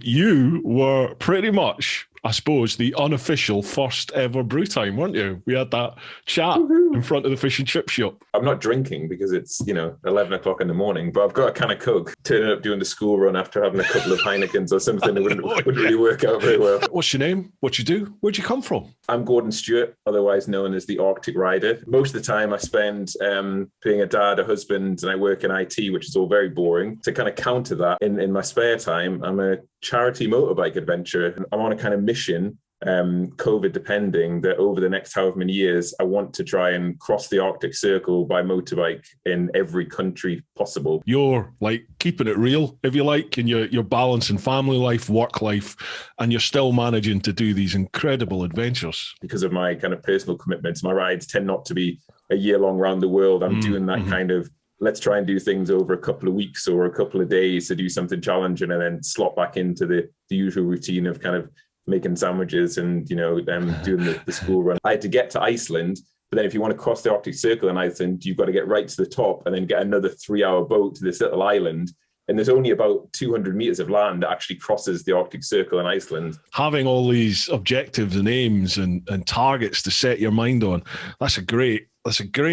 You were pretty much, I suppose, the unofficial first ever brew time, weren't you? We had that chat in front of the fish and chip shop. I'm not drinking because it's, 11 o'clock in the morning, but I've got a can of Coke. Turning up doing the school run after having a couple of Heinekens or something that wouldn't really work out very well. What's your name? What you do? Where'd you come from? I'm Gordon Stuart, otherwise known as the Arctic Rider. Most of the time I spend being a dad, a husband, and I work in IT, which is all very boring. To kind of counter that, in my spare time, I'm a charity motorbike adventurer. I'm on a kind of mission, COVID depending, that over the next however many years, I want to try and cross the Arctic Circle by motorbike in every country possible. You're like keeping it real, if you like, and you're balancing family life, work life, and you're still managing to do these incredible adventures. Because of my kind of personal commitments, my rides tend not to be a year long around the world. I'm doing that kind of, let's try and do things over a couple of weeks or a couple of days to do something challenging and then slot back into the usual routine of kind of making sandwiches and, doing the school run. I had to get to Iceland, but then if you want to cross the Arctic Circle in Iceland, you've got to get right to the top and then get another 3-hour boat to this little island. And there's only about 200 meters of land that actually crosses the Arctic Circle in Iceland. Having all these objectives and aims and targets to set your mind on, that's a great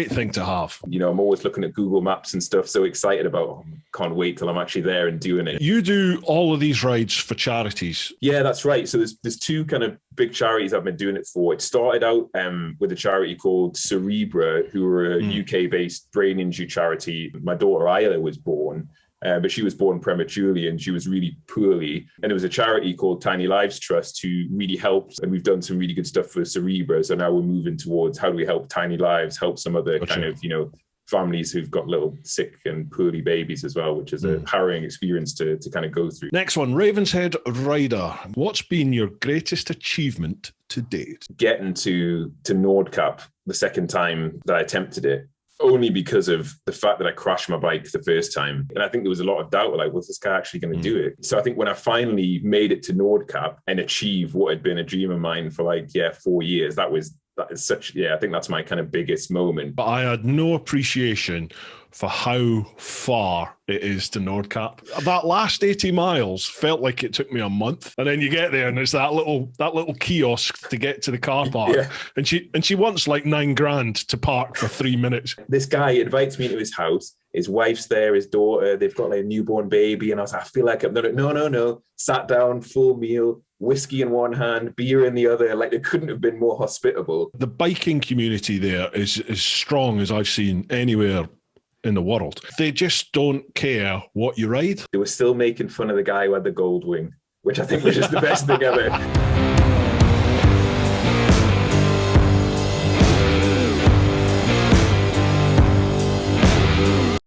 thing to have. I'm always looking at Google Maps and stuff, so excited about, can't wait till I'm actually there and doing it. You do all of these rides for charities? Yeah, that's right. So there's two kind of big charities I've been doing it for. It started out with a charity called CEREBRA, who are a UK-based brain injury charity. My daughter Isla was born, but she was born prematurely and she was really poorly. And there was a charity called Tiny Lives Trust who really helped. And we've done some really good stuff for CEREBRA. So now we're moving towards how do we help Tiny Lives, help some other kind of, families who've got little sick and poorly babies as well, which is a harrowing experience to kind of go through. Next one, Ravenshead Rider. What's been your greatest achievement to date? Getting to Nordkapp the second time that I attempted it, only because of the fact that I crashed my bike the first time. And I think there was a lot of doubt, like, was this guy actually going to do it? So I think when I finally made it to Nordkapp and achieved what had been a dream of mine for 4 years, that is such, I think that's my kind of biggest moment. But I had no appreciation for how far it is to Nordkapp. That last 80 miles felt like it took me a month. And then you get there and there's that little kiosk to get to the car park. Yeah. And she wants like $9,000 to park for 3 minutes. This guy invites me into his house. His wife's there, his daughter, they've got like a newborn baby. And I was like, I feel like I'm not, no. Sat down, full meal, whiskey in one hand, beer in the other. Like, it couldn't have been more hospitable. The biking community there is as strong as I've seen anywhere in the world. They just don't care what you ride. They were still making fun of the guy who had the gold wing, which I think was just the best thing ever.